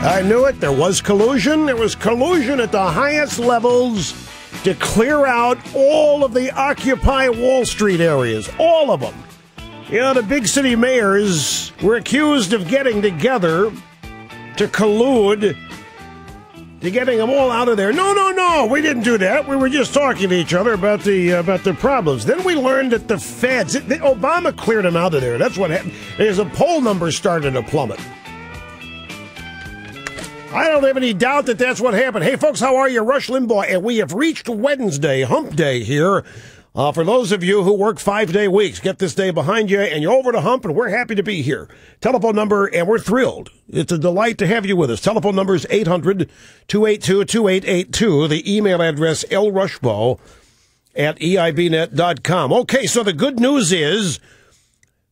I knew it. There was collusion. There was collusion at the highest levels to clear out all of the Occupy Wall Street areas. All of them. You know, the big city mayors were accused of getting together to collude to getting them all out of there. No, we didn't do that. We were just talking to each other about the problems. Then we learned that the feds, Obama cleared them out of there. That's what happened. As the poll numbers started to plummet. I don't have any doubt that that's what happened. Hey, folks, how are you? Rush Limbaugh, and we have reached Wednesday, hump day here. For those of you who work 5-day weeks, get this day behind you, and you're over to hump, and we're happy to be here. Telephone number, and we're thrilled. It's a delight to have you with us. Telephone number is 800-282-2882. The email address, lrushbaugh@eibnet.com. Okay, so the good news is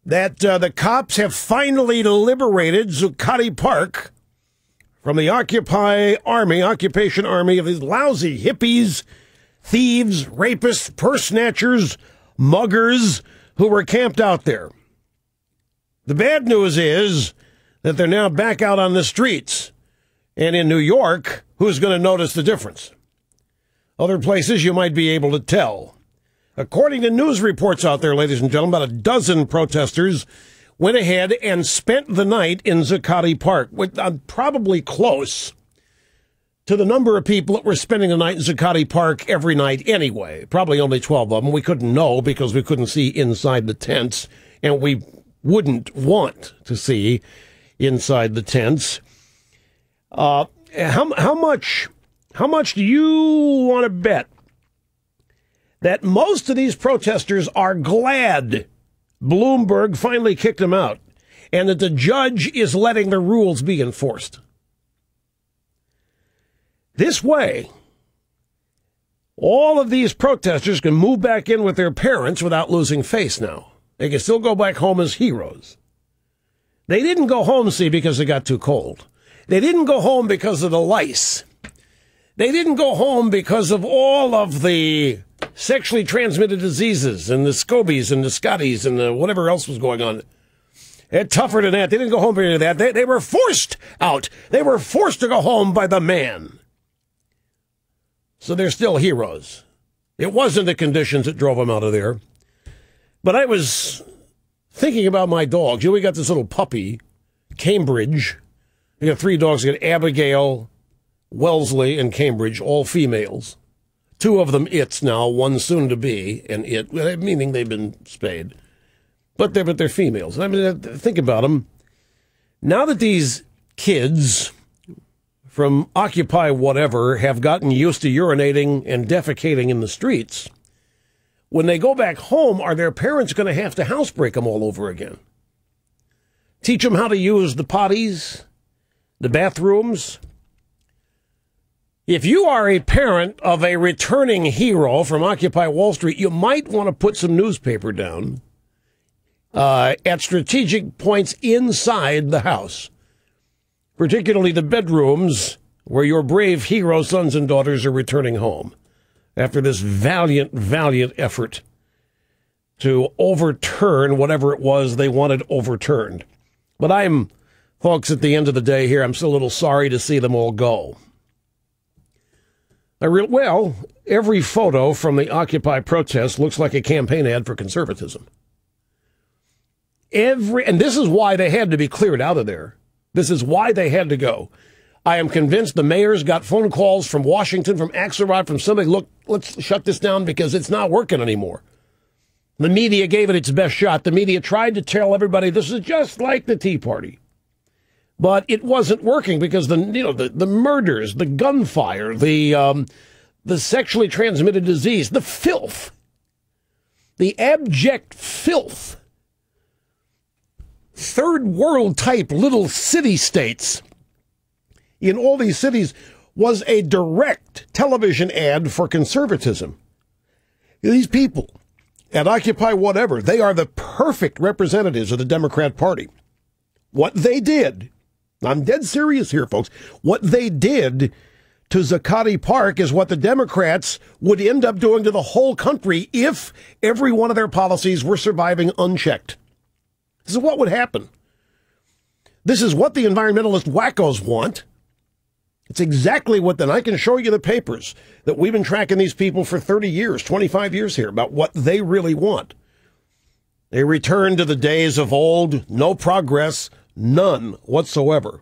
that the cops have finally liberated Zuccotti Park from the occupation army of these lousy hippies, thieves, rapists, purse snatchers, muggers who were camped out there. The bad news is that they're now back out on the streets. And in New York, who's going to notice the difference? Other places you might be able to tell. According to news reports out there, ladies and gentlemen, about a dozen protesters went ahead and spent the night in Zuccotti Park, probably close to the number of people that were spending the night in Zuccotti Park every night anyway. Probably only 12 of them. We couldn't know because we couldn't see inside the tents, and we wouldn't want to see inside the tents. How much do you want to bet that most of these protesters are glad Bloomberg finally kicked them out, and that the judge is letting the rules be enforced? This way, all of these protesters can move back in with their parents without losing face now. They can still go back home as heroes. They didn't go home, see, because it got too cold. They didn't go home because of the lice. They didn't go home because of all of the sexually transmitted diseases and the scobies and the scotties and the whatever else was going on. They're tougher than that. They didn't go home for any of that. They were forced out. They were forced to go home by the man. So they're still heroes. It wasn't the conditions that drove them out of there. But I was thinking about my dogs. We got this little puppy, Cambridge. We got 3 dogs. We got Abigail, Wellesley, and Cambridge, all females. 2 of them its now, one soon to be an it, meaning they've been spayed. But they're females. I mean, think about them. Now that these kids from Occupy whatever have gotten used to urinating and defecating in the streets, when they go back home, are their parents going to have to housebreak them all over again? Teach them how to use the potties, the bathrooms? If you are a parent of a returning hero from Occupy Wall Street, you might want to put some newspaper down at strategic points inside the house, particularly the bedrooms where your brave hero sons and daughters are returning home after this valiant effort to overturn whatever it was they wanted overturned. But folks, at the end of the day here, I'm still a little sorry to see them all go. Well, every photo from the Occupy protest looks like a campaign ad for conservatism. And this is why they had to be cleared out of there. This is why they had to go. I am convinced the mayors got phone calls from Washington, from Axelrod, from somebody, look, let's shut this down because it's not working anymore. The media gave it its best shot. The media tried to tell everybody this is just like the Tea Party. But it wasn't working because the murders, the gunfire, the sexually transmitted disease, the filth, the abject filth, third world type little city states in all these cities was a direct television ad for conservatism. These people at Occupy whatever, they are the perfect representatives of the Democrat Party. What they did, I'm dead serious here, folks. What they did to Zuccotti Park is what the Democrats would end up doing to the whole country if every one of their policies were surviving unchecked. This is what would happen. This is what the environmentalist wackos want. It's exactly what then. I can show you the papers that we've been tracking these people for 30 years, 25 years here about what they really want. They return to the days of old, no progress, none whatsoever.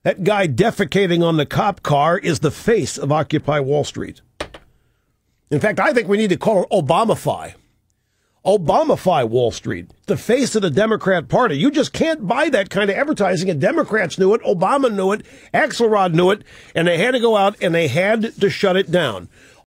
That guy defecating on the cop car is the face of Occupy Wall Street. In fact, I think we need to call it Obamafy. Obamafy Wall Street, the face of the Democrat Party. You just can't buy that kind of advertising, and Democrats knew it, Obama knew it, Axelrod knew it, and they had to go out and they had to shut it down.